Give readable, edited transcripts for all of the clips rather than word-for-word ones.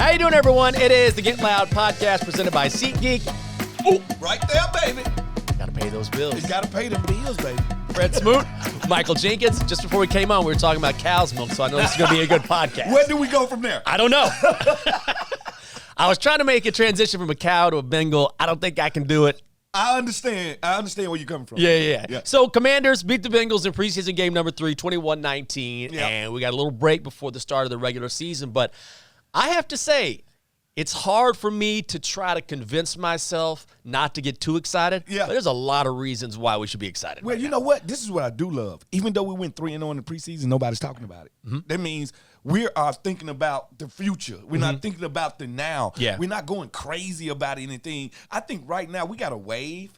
How you doing, everyone? It is the Get Loud podcast presented by SeatGeek. Oh, right there, baby. Gotta pay those bills. You gotta pay them bills, baby. Fred Smoot, Michael Jenkins. Just before we came on, we were talking about cow's milk, so I know this is gonna be a good podcast. Where do we go from there? I don't know. I was trying to make a transition from a cow to a Bengal. I don't think I can do it. I understand where you're coming from. Yeah. So, Commanders beat the Bengals in preseason game number 3, 21-19, and we got a little break before the start of the regular season. But I have to say, it's hard for me to try to convince myself not to get too excited. Yeah. But there's a lot of reasons why we should be excited. Well, you know what? This is what I do love. Even though we went 3-0 in the preseason, nobody's talking about it. Mm-hmm. That means we are thinking about the future. We're not thinking about the now. Yeah. We're not going crazy about anything. I think right now we got a wave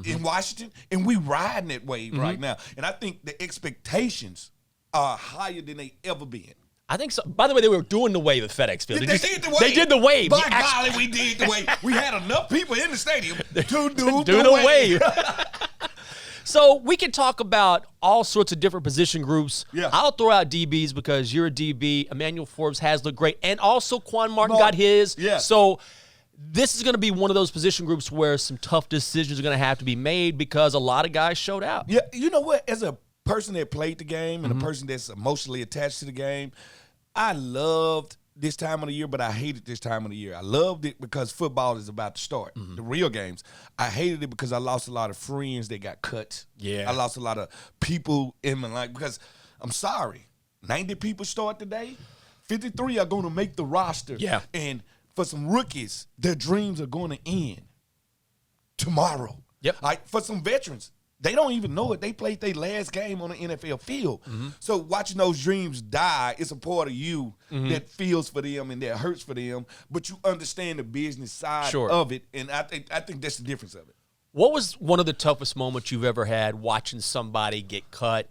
in Washington, and we riding that wave right now. And I think the expectations are higher than they ever been. I think so. By the way, they were doing the wave at FedEx Field. They did the wave. They did the wave. By golly, we did the wave. We had enough people in the stadium to do the the wave. So we can talk about all sorts of different position groups. Yeah. I'll throw out DBs because you're a DB. Emmanuel Forbes has looked great. And also Quan Martin got his. Yeah. So this is going to be one of those position groups where some tough decisions are going to have to be made because a lot of guys showed out. Yeah, you know what? As a person that played the game and a person that's emotionally attached to the game, I loved this time of the year, but I hated this time of the year. I loved it because football is about to start, the real games. I hated it because I lost a lot of friends that got cut. Yeah. I lost a lot of people in my life because I'm sorry, 90 people start today, 53 are going to make the roster. Yeah. And for some rookies, their dreams are going to end tomorrow. Yep. For some veterans, they don't even know it. They played their last game on the NFL field. So watching those dreams die, it's a part of you that feels for them and that hurts for them, but you understand the business side of it, and I think that's the difference of it. What was one of the toughest moments you've ever had watching somebody get cut?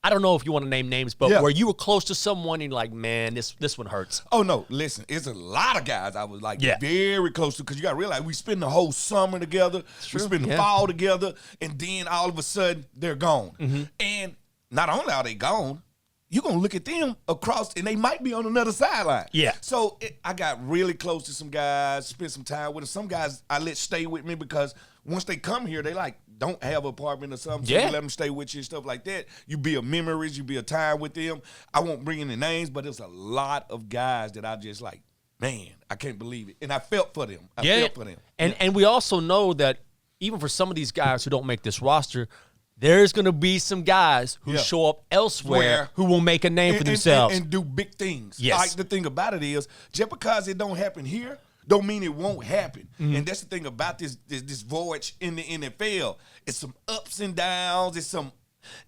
I don't know if you want to name names, but where you were close to someone and you're like, man, this one hurts. Oh, no. Listen, it's a lot of guys I was like very close to because you got to realize we spend the whole summer together. We spend the fall together, and then all of a sudden they're gone. And not only are they gone, you're going to look at them across, and they might be on another sideline. Yeah. So I got really close to some guys, spent some time with them. Some guys I let stay with me because once they come here, they like don't have an apartment or something, so you let them stay with you and stuff like that. You build memories, you build time with them. I won't bring in the names, but there's a lot of guys that I just like, man, I can't believe it. And I felt for them. I felt for them. And we also know that even for some of these guys who don't make this roster, there's going to be some guys who show up elsewhere who will make a name for themselves. And do big things. Yes. Like the thing about it is, just because it don't happen here, don't mean it won't happen. And that's the thing about this voyage in the NFL. It's some ups and downs. It's some,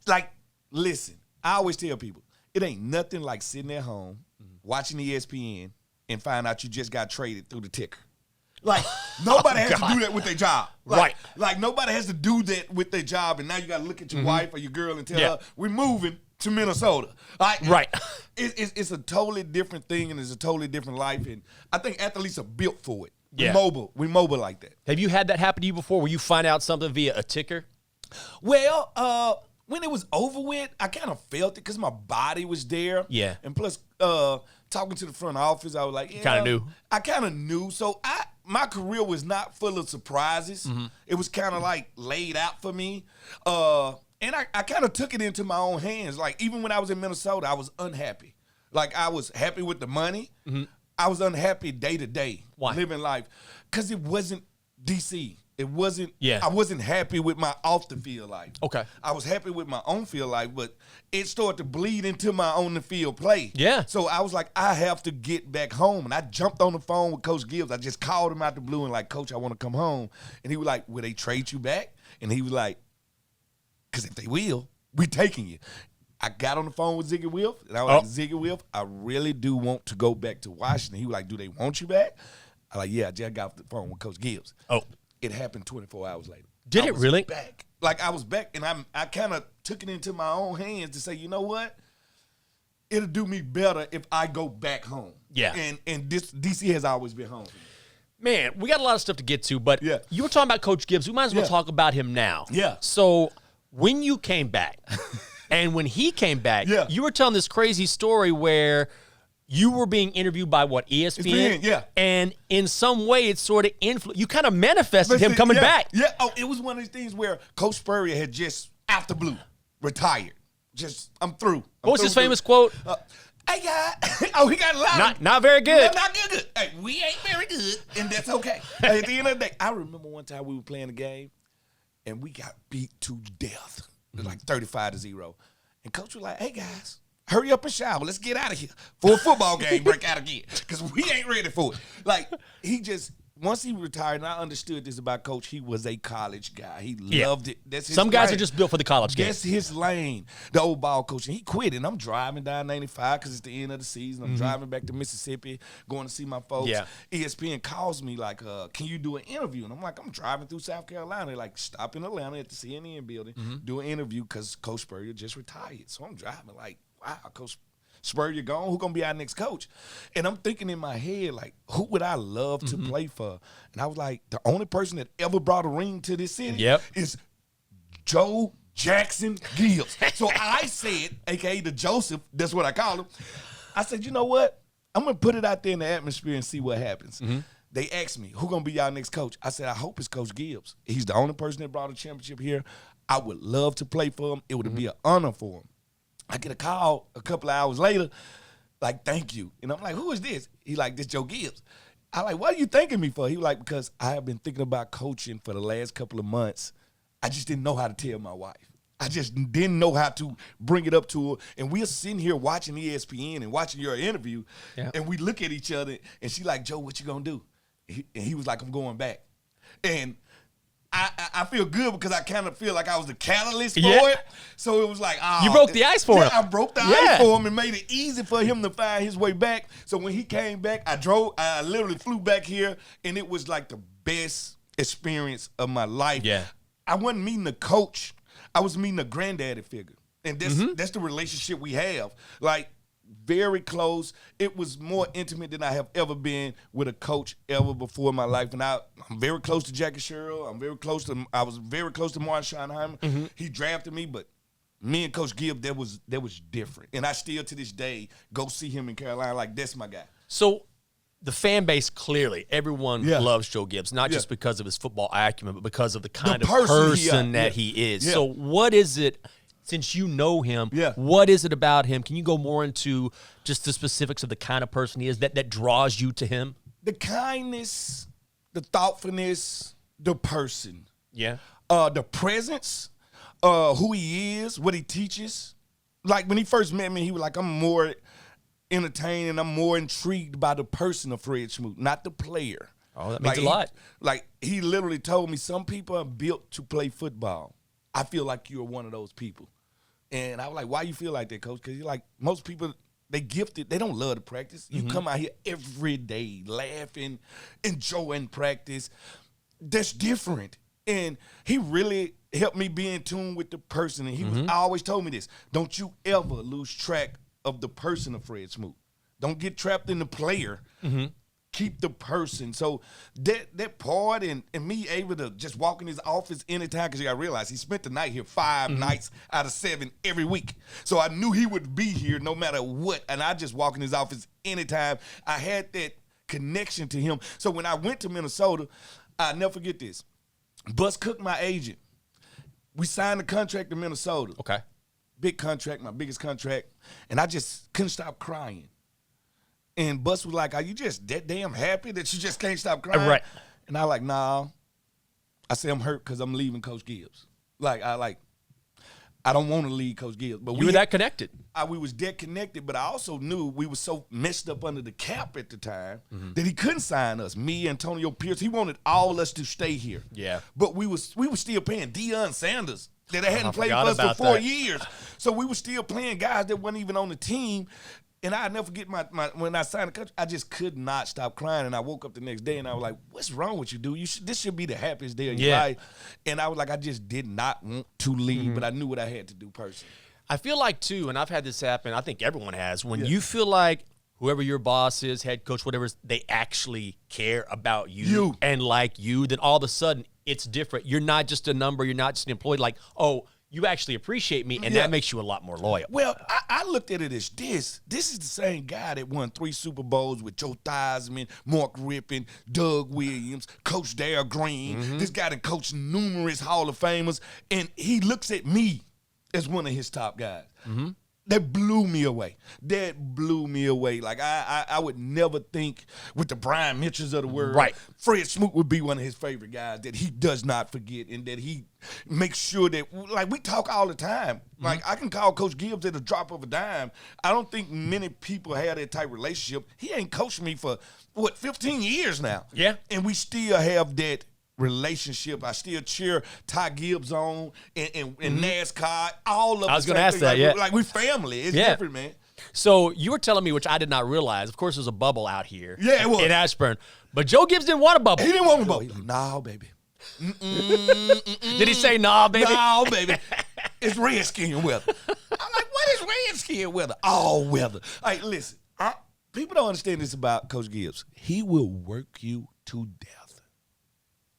like, listen, I always tell people, it ain't nothing like sitting at home, watching ESPN, and find out you just got traded through the ticker. Like, nobody has to do that with their job. Like, nobody has to do that with their job, and now you got to look at your wife or your girl and tell her, we're moving to Minnesota. Right. It's a totally different thing, and it's a totally different life, and I think athletes are built for it. We're mobile like that. Have you had that happen to you before where you find out something via a ticker? Well, when it was over with, I kind of felt it because my body was there. Yeah. And plus, talking to the front office, I was like, you kind of knew. I kind of knew. So my career was not full of surprises. It was kind of like laid out for me. And I kind of took it into my own hands. Like, even when I was in Minnesota, I was unhappy. Like, I was happy with the money. I was unhappy day to day. Why? Living life. Because it wasn't D.C. It wasn't, Yeah. I wasn't happy with my off the field life. Okay. I was happy with my on field life, but it started to bleed into my on the field play. Yeah. So I was like, I have to get back home. And I jumped on the phone with Coach Gibbs. I just called him out the blue and like, Coach, I want to come home. And he was like, will they trade you back? And he was like, because if they will, we taking you. I got on the phone with Ziggy Wilf, and I was like, Ziggy Wilf, I really do want to go back to Washington. He was like, do they want you back? I like, yeah, I just got off the phone with Coach Gibbs. It happened 24 hours later. Did it really? Back. Like, I was back, and I kind of took it into my own hands to say, you know what? It'll do me better if I go back home. Yeah. And this DC has always been home for me. Man, we got a lot of stuff to get to, but you were talking about Coach Gibbs. We might as well talk about him now. Yeah. So when you came back, and when he came back, you were telling this crazy story where you were being interviewed by what, ESPN? Yeah. And in some way, it sort of you kind of manifested him coming back. Yeah. Oh, it was one of these things where Coach Spurrier had just, out the blue, retired. Just, I'm through. What was his famous quote? Hey, guys. Oh, he got a lot. Not very good. Not good. Hey, we ain't very good, and that's okay. At the end of the day, I remember one time we were playing a game, and we got beat to death. It was like 35-0. And Coach was like, hey, guys, hurry up and shower. Let's get out of here for a football game break out again, because we ain't ready for it. Like, he just, once he retired, and I understood this about Coach, he was a college guy. He loved it. That's his Some guys lane. are just built for the college game. That's his lane, the old ball coach. And he quit, and I'm driving down 95 because it's the end of the season. I'm driving back to Mississippi, going to see my folks. Yeah. ESPN calls me like, can you do an interview? And I'm like, I'm driving through South Carolina. They're like, stop in Atlanta at the CNN building, do an interview because Coach Spurrier just retired. So I'm driving like, wow, Coach Spurrier gone, who gonna be our next coach? And I'm thinking in my head, like, who would I love to play for? And I was like, the only person that ever brought a ring to this city is Joe Jackson Gibbs. So I said, AKA the Joseph, that's what I call him. I said, you know what? I'm gonna put it out there in the atmosphere and see what happens. They asked me, who gonna be our next coach? I said, I hope it's Coach Gibbs. He's the only person that brought a championship here. I would love to play for him. It would be an honor for him. I get a call a couple of hours later, like, thank you. And I'm like, who is this? He like, this Joe Gibbs. I like, what are you thanking me for? He was like, because I have been thinking about coaching for the last couple of months. I just didn't know how to tell my wife. I just didn't know how to bring it up to her. And we're sitting here watching ESPN and watching your interview, and we look at each other, and she like, Joe, what you gonna do? And he was like, I'm going back. And I feel good because I kind of feel like I was the catalyst for it. So it was like, you broke the ice for him. I broke the ice for him and made it easy for him to find his way back. So when he came back, I literally flew back here, and it was like the best experience of my life. Yeah. I wasn't meeting a coach. I was meeting a granddaddy figure. And that's the relationship we have. Like, very close. It was more intimate than I have ever been with a coach ever before in my life. And I'm very close to Jackie Sherrill. I was very close to Marshawn Hyman. He drafted me, but me and Coach Gibbs, that was different. And I still to this day go see him in Carolina like that's my guy. So the fan base, clearly, everyone loves Joe Gibbs, not just because of his football acumen, but because of the kind of person that he is. So what is it, since you know him, what is it about him? Can you go more into just the specifics of the kind of person he is that draws you to him? The kindness, the thoughtfulness, the person. Yeah. The presence, who he is, what he teaches. Like, when he first met me, he was like, I'm more entertained and I'm more intrigued by the person of Fred Smoot, not the player. Oh, that means a lot. He literally told me, some people are built to play football. I feel like you're one of those people. And I was like, why you feel like that, Coach? Because you're like, most people, they gifted. They don't love to practice. You come out here every day laughing, enjoying practice. That's different. And he really helped me be in tune with the person. And I always told me this, don't you ever lose track of the person of Fred Smoot. Don't get trapped in the player. Keep the person. So that part and me able to just walk in his office anytime, because I realized he spent the night here 5 nights out of 7 every week. So I knew he would be here no matter what. And I just walk in his office anytime. I had that connection to him. So when I went to Minnesota, I'll never forget this. Bus Cook, my agent, we signed a contract in Minnesota. Okay. Big contract, my biggest contract. And I just couldn't stop crying. And Bus was like, are you just that damn happy that you just can't stop crying? Right. And I like, nah. I say I'm hurt because I'm leaving Coach Gibbs. I don't want to leave Coach Gibbs. But you were that connected. We was that connected, but I also knew we were so messed up under the cap at the time that he couldn't sign us. Me, Antonio Pierce, he wanted all us to stay here. Yeah. But we were still paying Deion Sanders that hadn't played for us for 4 years. So we were still playing guys that weren't even on the team. And I'll never forget when I signed the contract, I just could not stop crying. And I woke up the next day and I was like, what's wrong with you, dude? This should be the happiest day of your life. And I was like, I just did not want to leave, but I knew what I had to do personally. I feel like, too, and I've had this happen, I think everyone has, when you feel like whoever your boss is, head coach, whatever, they actually care about you and like you, then all of a sudden it's different. You're not just a number. You're not just an employee. Like, oh, you actually appreciate me, and that makes you a lot more loyal. Well, I looked at it as this. This is the same guy that won 3 Super Bowls with Joe Theismann, Mark Rippon, Doug Williams, Coach Darryl Green. This guy that coached numerous Hall of Famers, and he looks at me as one of his top guys. That blew me away. That blew me away. Like, I would never think with the Brian Mitchells of the world, Fred Smoot would be one of his favorite guys that he does not forget and that he makes sure that, like, we talk all the time. Like, I can call Coach Gibbs at a drop of a dime. I don't think many people have that type of relationship. He ain't coached me for, 15 years now. Yeah. And we still have that relationship. I still cheer Ty Gibbs on and NASCAR. All of us. I was going to ask that, like we family. It's different, man. So you were telling me, which I did not realize, of course, there's a bubble out here. Yeah, it was. In Ashburn. But Joe Gibbs didn't want a bubble. He didn't want a bubble. He's like, nah, baby. Did he say, nah, baby? Nah, baby. It's redskin weather. I'm like, what is redskin weather? All weather. Like, listen, people don't understand this about Coach Gibbs. He will work you to death.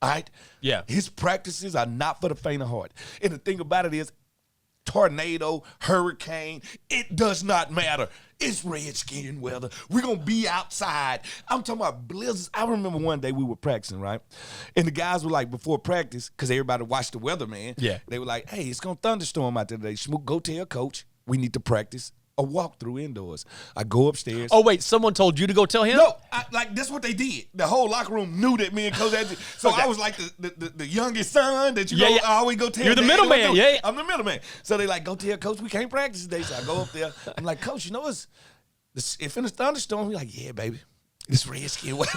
All right? Yeah. His practices are not for the faint of heart. And the thing about it is, tornado, hurricane, it does not matter. It's redskin weather. We're going to be outside. I'm talking about blizzards. I remember one day we were practicing, right? And the guys were like, before practice, because everybody watched the weather, man. Yeah. They were like, hey, it's going to thunderstorm out there today. Smoot, go tell coach we need to practice a walkthrough indoors. I go upstairs. Oh, wait, someone told you to go tell him? No, that's what they did. The whole locker room knew that me and Coach had to. So I was like the youngest son that you always go tell. You're the middleman, yeah. I'm the middleman. So they like, go tell Coach we can't practice today. So I go up there. I'm like, Coach, you know if it's a thunderstorm, he's like, yeah, baby. This redskin weather.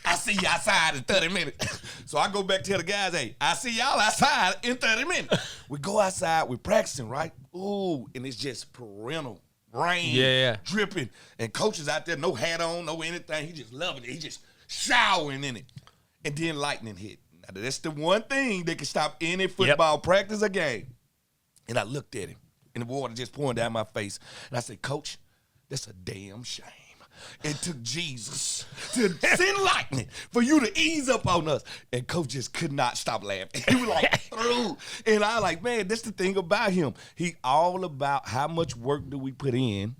I see you outside in 30 minutes. So I go back to the guys, hey, I see y'all outside in 30 minutes. We go outside, we're practicing, right? Ooh, and it's just parental. Rain, dripping, and coaches out there, no hat on, no anything. He just loving it. He just showering in it. And then lightning hit. Now, that's the one thing that can stop any football practice or game. And I looked at him, and the water just pouring down my face. And I said, Coach, that's a damn shame. It took Jesus to send lightning for you to ease up on us. And Coach just could not stop laughing. He was like, through. And I was like, man, that's the thing about him. He all about how much work do we put in.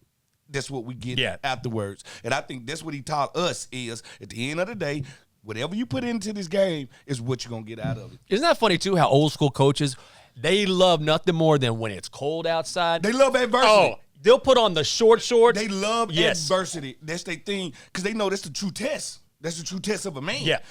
That's what we get afterwards. And I think that's what he taught us is, at the end of the day, whatever you put into this game is what you're going to get out of it. Isn't that funny, too, how old school coaches, they love nothing more than when it's cold outside. They love adversity. Oh. They'll put on the shorts. They love adversity. That's their thing because they know that's the true test. That's the true test of a man. Yeah.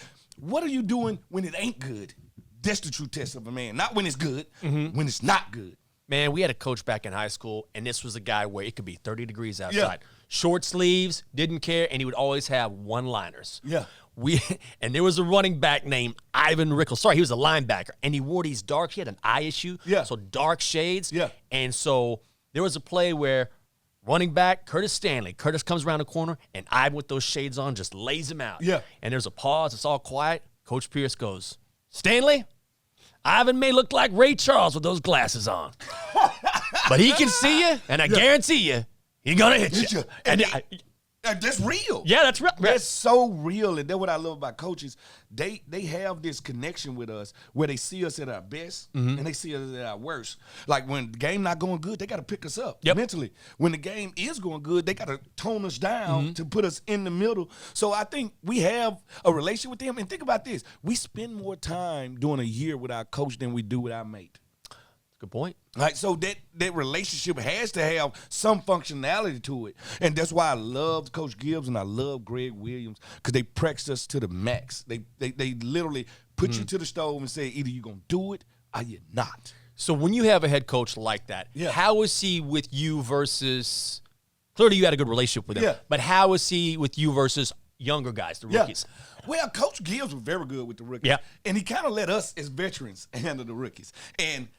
What are you doing when it ain't good? That's the true test of a man. Not when it's good, when it's not good. Man, we had a coach back in high school, and this was a guy where it could be 30 degrees outside. Yeah. Short sleeves, didn't care, and he would always have one-liners. Yeah. And there was a running back named Ivan Rickles. Sorry, he was a linebacker, and he wore these dark, he had an eye issue, so dark shades. Yeah. And so there was a play where running back, Curtis comes around the corner, and Ivan with those shades on just lays him out. Yeah. And there's a pause. It's all quiet. Coach Pierce goes, Stanley, Ivan may look like Ray Charles with those glasses on. But he can see you, and I guarantee you, he's going to hit you. And that's real. Yeah, that's real. That's so real. And that's what I love about coaches. They have this connection with us where they see us at our best and they see us at our worst. Like when the game not going good, they got to pick us up mentally. When the game is going good, they got to tone us down to put us in the middle. So I think we have a relationship with them. And think about this. We spend more time doing a year with our coach than we do with our mate. Good point. Like, so that relationship has to have some functionality to it. And that's why I love Coach Gibbs and I love Greg Williams because they practice us to the max. They literally put you to the stove and say either you're going to do it or you're not. So when you have a head coach like that, how is he with you versus – clearly you had a good relationship with him, but how is he with you versus younger guys, the rookies? Well, Coach Gibbs was very good with the rookies. And he kind of let us as veterans handle the rookies. And –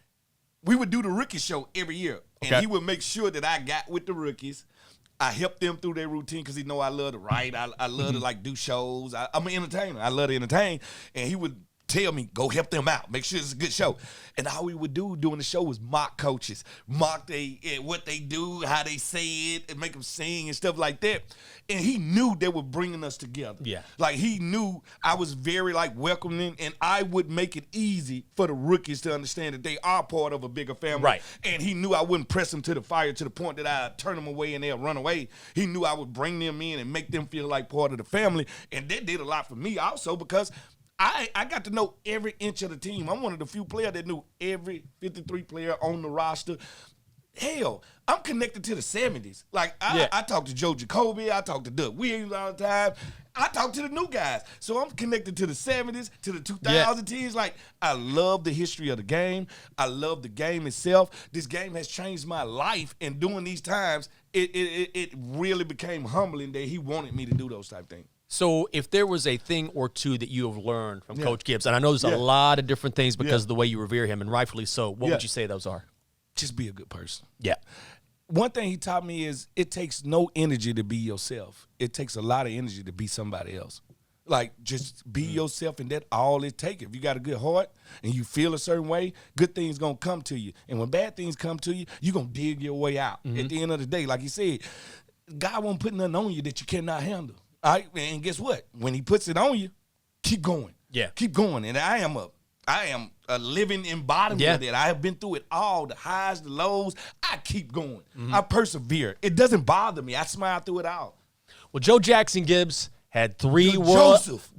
we would do the rookie show every year, and he would make sure that I got with the rookies. I helped them through their routine because he know I love to write. I love to like do shows. I'm an entertainer. I love to entertain, and he would tell me, go help them out. Make sure it's a good show. And all we would do during the show was mock coaches, mock what they do, how they say it, and make them sing and stuff like that. And he knew they were bringing us together. Yeah. Like, he knew I was very, like, welcoming, and I would make it easy for the rookies to understand that they are part of a bigger family. Right. And he knew I wouldn't press them to the fire to the point that I'd turn them away and they'll run away. He knew I would bring them in and make them feel like part of the family. And that did a lot for me also, because I got to know every inch of the team. I'm one of the few players that knew every 53 player on the roster. Hell, I'm connected to the 70s. Like, I talk to Joe Jacoby. I talk to Doug Williams all the time. I talk to the new guys. So I'm connected to the 70s, to the 2000 teams. Like, I love the history of the game. I love the game itself. This game has changed my life. And during these times, it really became humbling that he wanted me to do those type things. So if there was a thing or two that you have learned from Coach Gibbs, and I know there's a lot of different things because of the way you revere him, and rightfully so, what would you say those are? Just be a good person. Yeah. One thing he taught me is it takes no energy to be yourself. It takes a lot of energy to be somebody else. Like, just be yourself, and that's all it takes. If you got a good heart and you feel a certain way, good things going to come to you. And when bad things come to you, you're going to dig your way out. At the end of the day, like he said, God won't put nothing on you that you cannot handle. All right? And guess what? When he puts it on you, keep going. Yeah. Keep going. And I am a living embodiment of that. I have been through it all, the highs, the lows. I keep going. I persevere. It doesn't bother me. I smile through it all. Well, Joe Jackson Gibbs had Joseph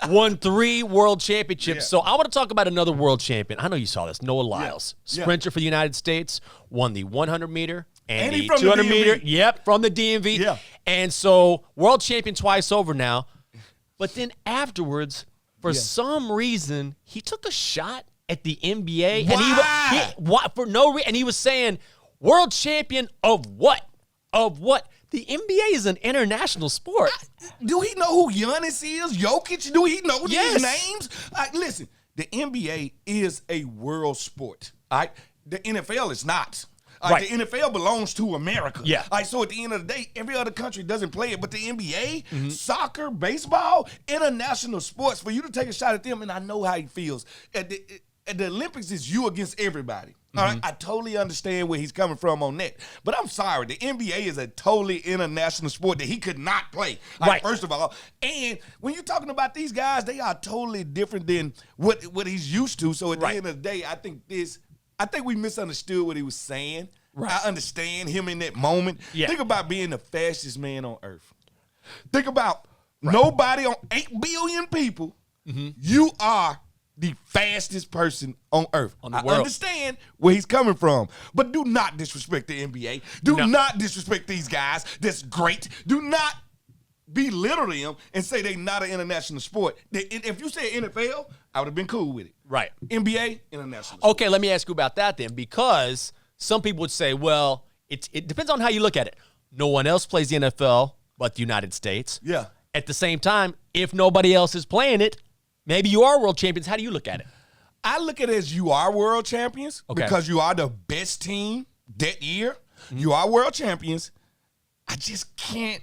won 3 world championships. Yeah. So I want to talk about another world champion. I know you saw this. Noah Lyles, sprinter for the United States, won the 100-meter and the 200-meter. Yep, from the DMV. Yeah. And so world champion twice over now. But then afterwards, for some reason, he took a shot at the NBA. Why? For no reason. And he was saying, world champion of what? Of what? The NBA is an international sport. Do he know who Giannis is? Jokic? Do he know these names? Listen, the NBA is a world sport. All right? The NFL is not. The NFL belongs to America. Yeah. All right, so at the end of the day, every other country doesn't play it, but the NBA, soccer, baseball, international sports, for you to take a shot at them, and I know how he feels. At the Olympics, it's you against everybody. All right, I totally understand where he's coming from on that. But I'm sorry, the NBA is a totally international sport that he could not play. First of all. And when you're talking about these guys, they are totally different than what he's used to. So at the end of the day, I think we misunderstood what he was saying. I understand him in that moment. Yeah. Think about being the fastest man on earth. Think about nobody on 8 billion people. You are the fastest person on earth. I understand where he's coming from, but do not disrespect the NBA. Do not disrespect these guys. That's great. Do not belittle them and say they're not an international sport. If you say NFL, I would have been cool with it. Right. NBA, international sport. Okay, let me ask you about that then, because some people would say, well, it depends on how you look at it. No one else plays the NFL but the United States. Yeah. At the same time, if nobody else is playing it, maybe you are world champions. How do you look at it? I look at it as you are world champions because you are the best team that year. You are world champions. I just can't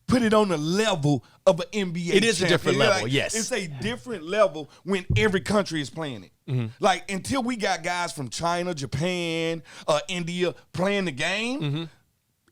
put it on the level of an NBA It is champion. a different level, yes. It's a different level when every country is playing it. Like, until we got guys from China, Japan, India playing the game,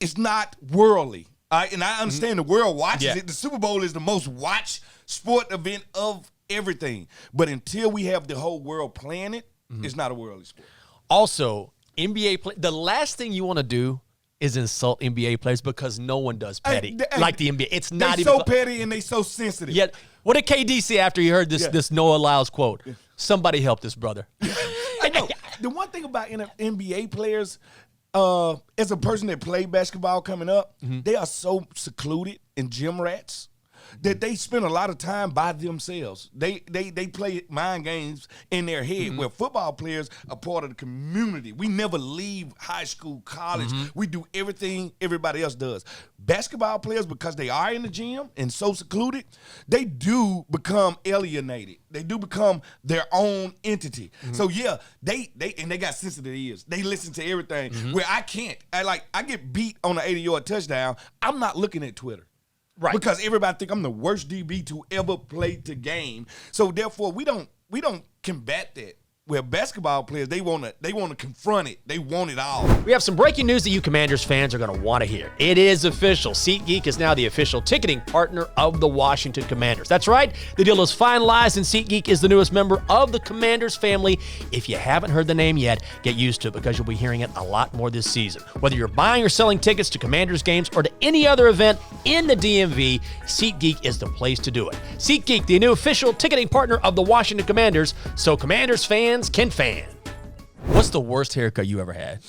it's not worldly. And I understand the world watches it. The Super Bowl is the most watched sport event of everything. But until we have the whole world playing it, it's not a worldly sport. Also, the last thing you want to do is insult NBA players because no one does petty like the NBA. It's not even so petty and they so sensitive. Yet, what did KD say after he heard this Noah Lyles quote? Somebody help this brother. I know. The one thing about NBA players, as a person that played basketball coming up, they are so secluded and gym rats that they spend a lot of time by themselves. They play mind games in their head, where football players are part of the community. We never leave high school, college. We do everything everybody else does. Basketball players, because they are in the gym and so secluded, they do become alienated. They do become their own entity. So yeah, they got sensitive ears. They listen to everything where I can't. I get beat on an 80-yard touchdown. I'm not looking at Twitter. Right. Because everybody think I'm the worst DB to ever play the game. So therefore, we don't combat that. Where basketball players, they wanna confront it. They want it all. We have some breaking news that you Commanders fans are going to want to hear. It is official. SeatGeek is now the official ticketing partner of the Washington Commanders. That's right. The deal is finalized, and SeatGeek is the newest member of the Commanders family. If you haven't heard the name yet, get used to it because you'll be hearing it a lot more this season. Whether you're buying or selling tickets to Commanders games or to any other event in the DMV, SeatGeek is the place to do it. SeatGeek, the new official ticketing partner of the Washington Commanders, so Commanders fans can fan. What's the worst haircut you ever had?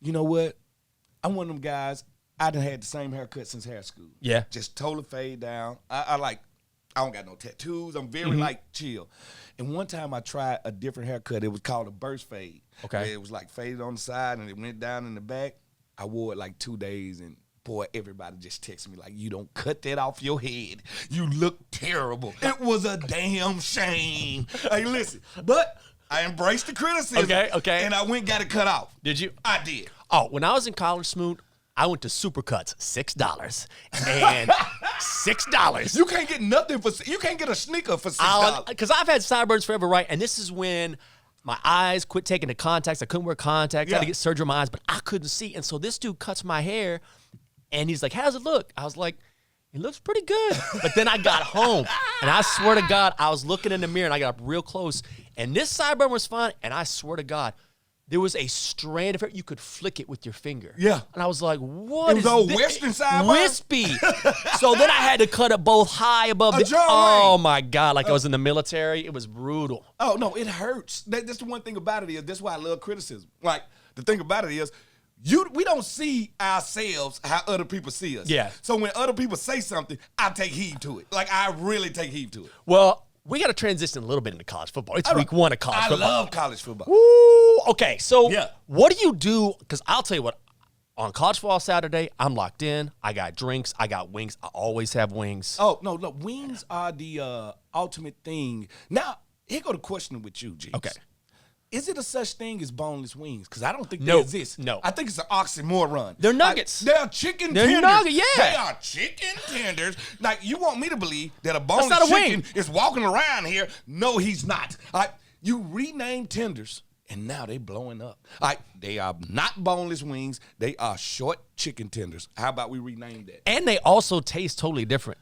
You know what? I'm one of them guys. I done had the same haircut since hair school. Yeah. Just totally fade down. I don't got no tattoos. I'm very chill. And one time I tried a different haircut. It was called a burst fade. Okay. It was like faded on the side and it went down in the back. I wore it like 2 days and boy, everybody just texted me like, you don't cut that off your head. You look terrible. It was a damn shame. Hey, listen, but I embraced the criticism. Okay. And I went and got it cut off. Did you? I did. Oh, when I was in college, Smoot, I went to Supercuts, $6. And $6. You can't get nothing you can't get a sneaker for $6. Because I've had sideburns forever, right? And this is when my eyes quit taking the contacts. I couldn't wear contacts. I had to get surgery on my eyes, but I couldn't see. And so this dude cuts my hair, and he's like, how's it look? I was like, it looks pretty good. But then I got home, and I swear to God, I was looking in the mirror, and I got up real close, and this sideburn was fine, and I swear to God, there was a strand of hair. You could flick it with your finger. Yeah. And I was like, what is this? It was this? Western sideburn? Wispy. So then I had to cut it both high above the... Oh, my God. Like I was in the military. It was brutal. Oh, no, it hurts. That's the one thing about it is, that's why I love criticism. Like, the thing about it is, we don't see ourselves how other people see us. Yeah. So when other people say something, I take heed to it. Like, I really take heed to it. Well, we got to transition a little bit into college football. It's week 1 of college football. I love college football. Woo! Okay, so Yeah. what do you do? Because I'll tell you what, on college football Saturday, I'm locked in. I got drinks. I got wings. I always have wings. Oh, no, wings are the ultimate thing. Now, here go the question with you, Gibbs. Okay. Is it a such thing as boneless wings? Because I don't think No, they exist. no. I think it's an oxymoron. They're nuggets. They're chicken They're tenders. nuggets, yeah. They are chicken tenders. Like, you want me to believe that a boneless not a chicken wing. is walking around here? No, he's not. You rename tenders, and now they blowing up. They are not boneless wings. They are short chicken tenders. How about we rename that? And they also taste totally different.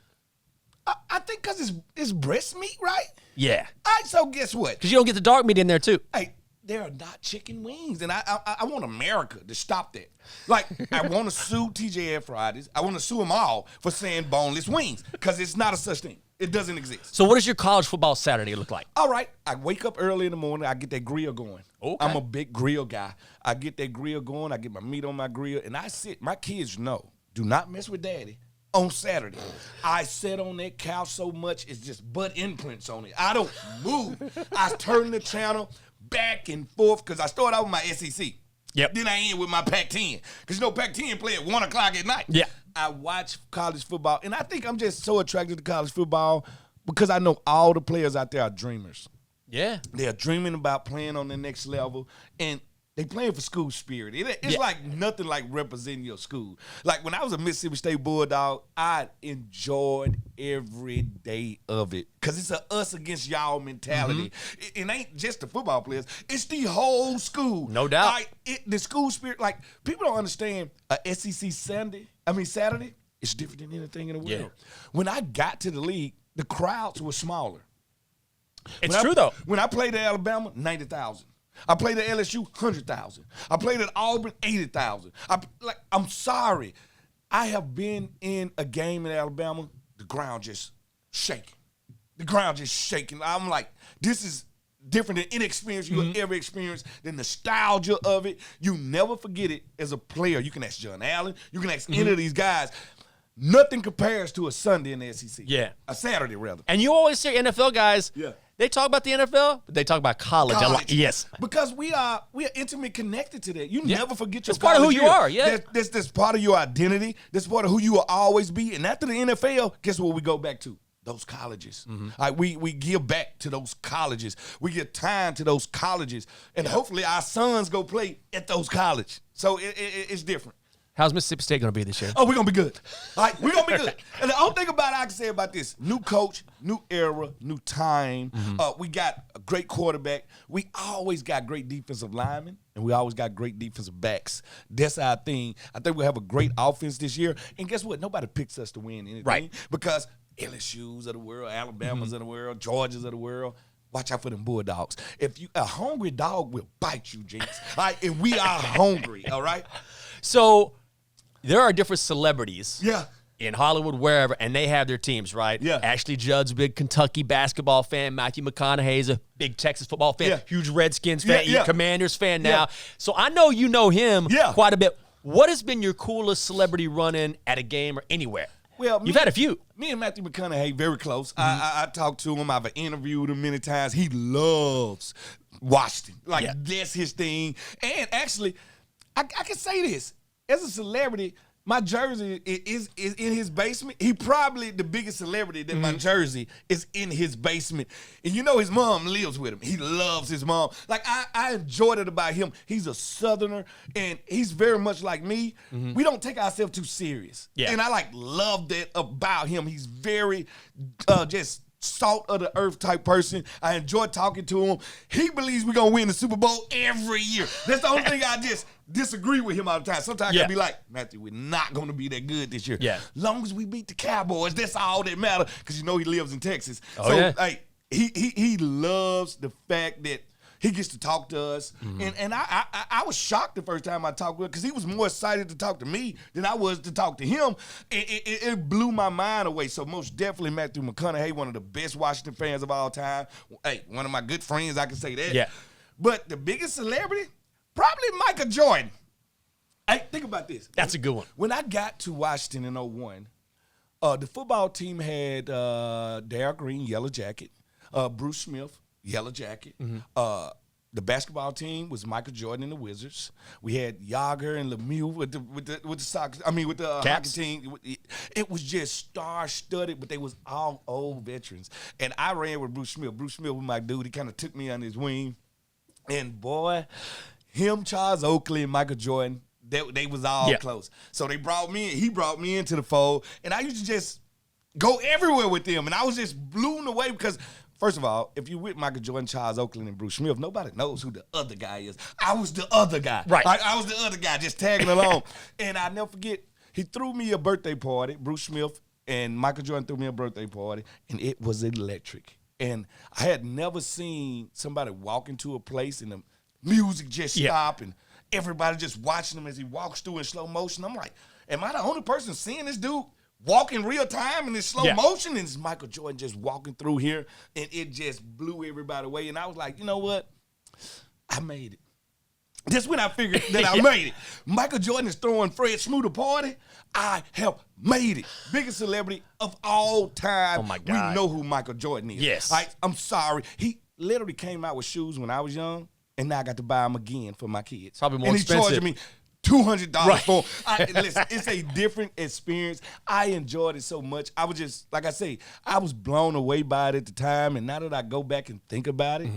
I think because it's breast meat, right? Yeah. All right, so guess what? Because you don't get the dark meat in there, too. Hey, they are not chicken wings, and I want America to stop that. Like, I want to sue TGI Fridays. I want to sue them all for saying boneless wings because it's not a such thing. It doesn't exist. So what does your college football Saturday look like? All right, I wake up early in the morning. I get that grill going. Okay. I'm a big grill guy. I get that grill going. I get my meat on my grill, and I sit. My kids know, do not mess with daddy. On Saturday, I sit on that couch so much, it's just butt imprints on it. I don't move. I turn the channel back and forth because I start out with my SEC. Yep. Then I end with my Pac-10. Because, Pac-10 play at 1 o'clock at night. Yeah. I watch college football, and I think I'm just so attracted to college football because I know all the players out there are dreamers. Yeah. They're dreaming about playing on the next level, and they playing for school spirit. It's like nothing like representing your school. Like when I was a Mississippi State Bulldog, I enjoyed every day of it because it's a us against y'all mentality. It ain't just the football players. It's the whole school. No doubt. The school spirit, like people don't understand a SEC Saturday, it's different than anything in the world. Yeah. When I got to the league, the crowds were smaller. It's true, though. When I played at Alabama, 90,000. I played at LSU, 100,000. I played at Auburn, 80,000. I'm sorry. I have been in a game in Alabama, the ground just shaking. I'm like, this is different than any experience you have ever experienced, the nostalgia of it. You never forget it as a player. You can ask John Allen. You can ask any of these guys. Nothing compares to a Sunday in the SEC. Yeah. A Saturday, rather. And you always hear NFL guys, they talk about the NFL, but they talk about college. Yes. Because we are intimately connected to that. You never forget your It's part of who you year. are, yeah. That's part of your identity. That's part of who you will always be. And after the NFL, guess what we go back to? Those colleges. We give back to those colleges. We give time to those colleges. And hopefully our sons go play at those colleges. So it's different. How's Mississippi State going to be this year? Oh, we're going to be good. All right, we're going to be good. And the only thing about it I can say about this, new coach, new era, new time. We got a great quarterback. We always got great defensive linemen, and we always got great defensive backs. That's our thing. I think we'll have a great offense this year. And guess what? Nobody picks us to win anything. Right. Because LSU's of the world, Alabama's of the world, Georgia's of the world. Watch out for them Bulldogs. If you a hungry dog will bite you, Jinx. All right, and we are hungry, all right? So there are different celebrities Yeah. in Hollywood, wherever, and they have their teams, right? Yeah. Ashley Judd's a big Kentucky basketball fan. Matthew McConaughey's a big Texas football fan. Yeah. Huge Redskins fan. Yeah, yeah. Commanders fan now. Yeah. So I know you know him Yeah. quite a bit. What has been your coolest celebrity run-in at a game or anywhere? Well, You've had a few. Me and Matthew McConaughey very close. I talked to him. I've interviewed him many times. He loves Washington. Like, Yeah. that's his thing. And actually, I can say this. As a celebrity, my jersey is in his basement. He probably the biggest celebrity that my jersey is in his basement. And you know his mom lives with him. He loves his mom. Like, I enjoyed it about him. He's a Southerner, and he's very much like me. We don't take ourselves too serious. Yeah. And I love that about him. He's very just salt of the earth type person. I enjoy talking to him. He believes we're going to win the Super Bowl every year. That's the only thing I just disagree with him all the time. Sometimes Yeah. I be like, Matthew, we're not going to be that good this year. Yeah. Long as we beat the Cowboys, that's all that matters, because you know he lives in Texas. Oh, so, yeah. like, he loves the fact that he gets to talk to us. And I was shocked the first time I talked with him, because he was more excited to talk to me than I was to talk to him. It blew my mind away. So most definitely Matthew McConaughey, one of the best Washington fans of all time. Hey, one of my good friends, I can say that. Yeah. But the biggest celebrity, probably Michael Jordan. Hey, think about this. That's a good one. When I got to Washington in 2001, the football team had Darryl Green, yellow jacket, Bruce Smith, yellow jacket. The basketball team was Michael Jordan and the Wizards. We had Yager and Lemieux with the Sox. I mean, with the hockey Caps. team. It was just star-studded, but they was all old veterans. And I ran with Bruce Smith. Bruce Smith was my dude. He kind of took me under his wing. And boy, him, Charles Oakley, and Michael Jordan, they was all close. So they brought me in. He brought me into the fold, and I used to just go everywhere with them. And I was just blown away because, first of all, if you're with Michael Jordan, Charles Oakley, and Bruce Smith, nobody knows who the other guy is. I was the other guy. Right. I was the other guy just tagging along. And I never forget, he threw me a birthday party. Bruce Smith and Michael Jordan threw me a birthday party, and it was electric. And I had never seen somebody walk into a place and the music just stop and everybody just watching him as he walks through in slow motion. I'm like, am I the only person seeing this dude walk in real time in this slow motion? And it's Michael Jordan just walking through here, and it just blew everybody away. And I was like, you know what? I made it. That's when I figured that I made it. Michael Jordan is throwing Fred Smoot a party. I have made it. Biggest celebrity of all time. Oh, my God. We know who Michael Jordan is. Yes. I'm sorry. He literally came out with shoes when I was young, and now I got to buy them again for my kids. Probably more and expensive. And he charging me $200 for them. Listen, it's a different experience. I enjoyed it so much. I was just, like I say, I was blown away by it at the time, and now that I go back and think about it,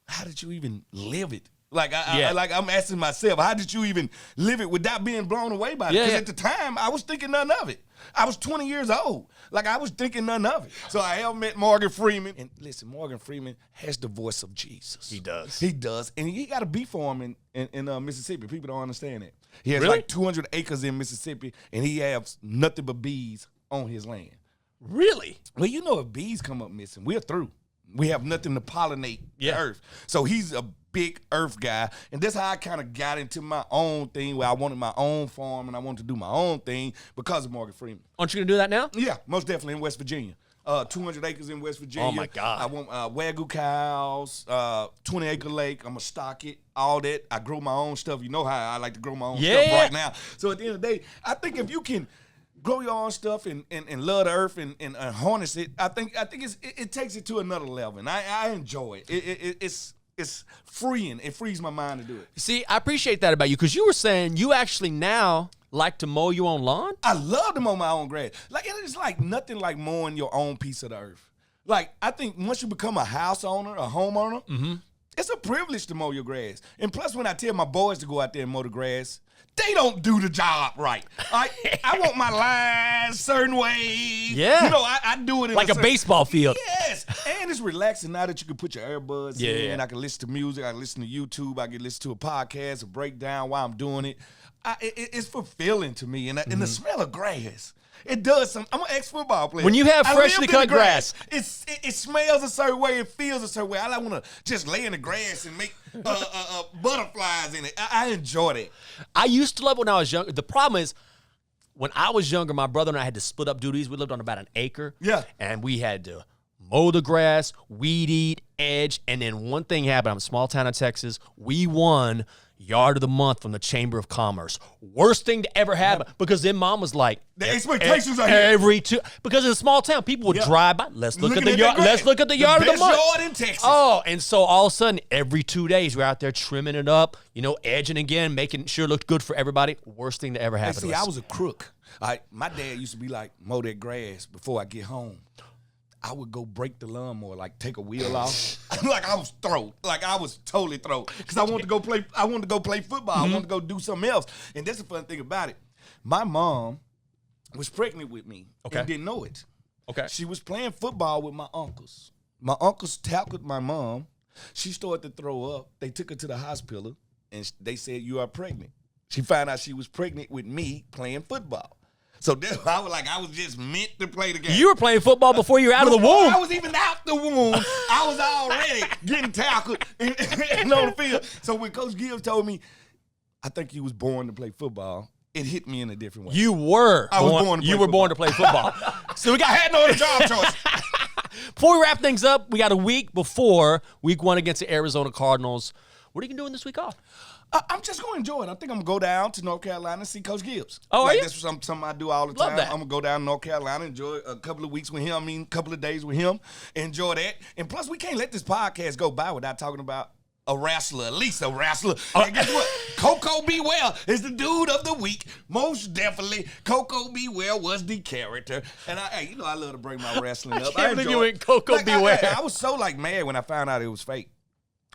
how did you even live it? Like, I'm asking myself, how did you even live it without being blown away by it? Because at the time, I was thinking none of it. I was 20 years old. Like, I was thinking none of it. So I have met Morgan Freeman. And listen, Morgan Freeman has the voice of Jesus. He does. He does. And he got a beef for him in Mississippi. People don't understand that. He has Really? like 200 acres in Mississippi, and he has nothing but bees on his land. Really? Well, you know, if bees come up missing, we're through. We have nothing to pollinate the earth. So he's a big earth guy. And that's how I kind of got into my own thing, where I wanted my own farm and I wanted to do my own thing because of Morgan Freeman. Aren't you going to do that now? Yeah, most definitely in West Virginia. 200 acres in West Virginia. Oh, my God. I want Wagyu cows, 20-acre lake. I'm going to stock it, all that. I grow my own stuff. You know how I like to grow my own stuff right now. So at the end of the day, I think if you can grow your own stuff and love the earth and harness it, I think it takes it to another level. And I enjoy it. It's freeing. It frees my mind to do it. See, I appreciate that about you, because you were saying you actually now like to mow your own lawn? I love to mow my own grass. Like, it's like nothing like mowing your own piece of the earth. Like, I think once you become a house owner, a homeowner, It's a privilege to mow your grass. And plus, when I tell my boys to go out there and mow the grass, they don't do the job right. I want my lines certain ways. Yeah. You know, I do it in like a baseball field. Yes. And it's relaxing now that you can put your earbuds in. I can listen to music. I can listen to YouTube. I can listen to a podcast, a breakdown while I'm doing it. It's fulfilling to me. And the smell of grass. It does something. I'm an ex-football player. When you have freshly cut grass. It smells a certain way. It feels a certain way. I want to just lay in the grass and make butterflies in it. I enjoyed it. I used to love it when I was younger. The problem is, when I was younger, my brother and I had to split up duties. We lived on about an acre. Yeah. And we had to mow the grass, weed eat, edge, and then one thing happened. I'm a small town in Texas. We won Yard of the Month from the Chamber of Commerce. Worst thing to ever happen, because then Mom was like, the expectations are because in a small town, people would drive by. Let's look at the yard. Let's look at the Yard of the Month. Yard in Texas. Oh, and so all of a sudden, every 2 days, we're out there trimming it up, edging again, making sure it looked good for everybody. Worst thing to ever happen. See, I was a crook. My dad used to be like, mow that grass before I get home. I would go break the lawnmower, like take a wheel off. Like I was thrown. Like I was totally thrown. Because I wanted to go play football. I wanted to go do something else. And that's the fun thing about it. My mom was pregnant with me and didn't know it. Okay. She was playing football with my uncles. My uncles tackled my mom. She started to throw up. They took her to the hospital and they said, "You are pregnant." She found out she was pregnant with me playing football. So I was just meant to play the game. You were playing football before you were out of the womb. I was even out the womb. I was already getting tackled and on the field. So when Coach Gibbs told me, I think you was born to play football, it hit me in a different way. You were. I was born to play football. Born to play football. So I had no other job choice. Before we wrap things up, we got a week before week 1 against the Arizona Cardinals. What are you doing this week off? I'm just going to enjoy it. I think I'm going to go down to North Carolina and see Coach Gibbs. Oh, are you? That's something I do all the time. Love that. I'm going to go down to North Carolina, enjoy a couple of weeks with him. A couple of days with him. Enjoy that. And plus, we can't let this podcast go by without talking about a wrestler, at least a wrestler. And guess what? Coco Bewell is the dude of the week. Most definitely, Coco Bewell was the character. And I love to bring my wrestling up. I can't believe you went Coco Bewell. I was so mad when I found out it was fake.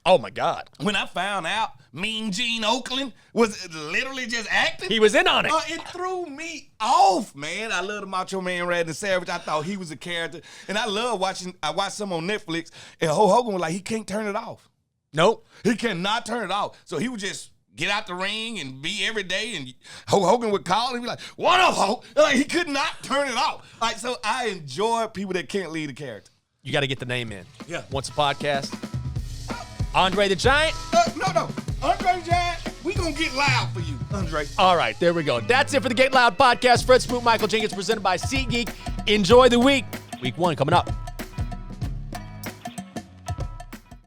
Oh, my God. When I found out Mean Gene Oakland was literally just acting. He was in on it. It threw me off, man. I love the Macho Man Randy Savage. I thought he was a character. And I watched some on Netflix, and Hulk Hogan was like, he can't turn it off. Nope. He cannot turn it off. So he would just get out the ring and be every day, and Hulk Hogan would call and be like, "What up, Hulk?" Like, he could not turn it off. Like, so I enjoy people that can't lead a character. You got to get the name in. Yeah. Once a podcast. Andre the Giant? No. Andre the Giant, we going to get loud for you, Andre. All right, there we go. That's it for the Get Loud podcast. Fred Smoot, Michael Jenkins, presented by SeatGeek. Enjoy the week. Week 1 coming up.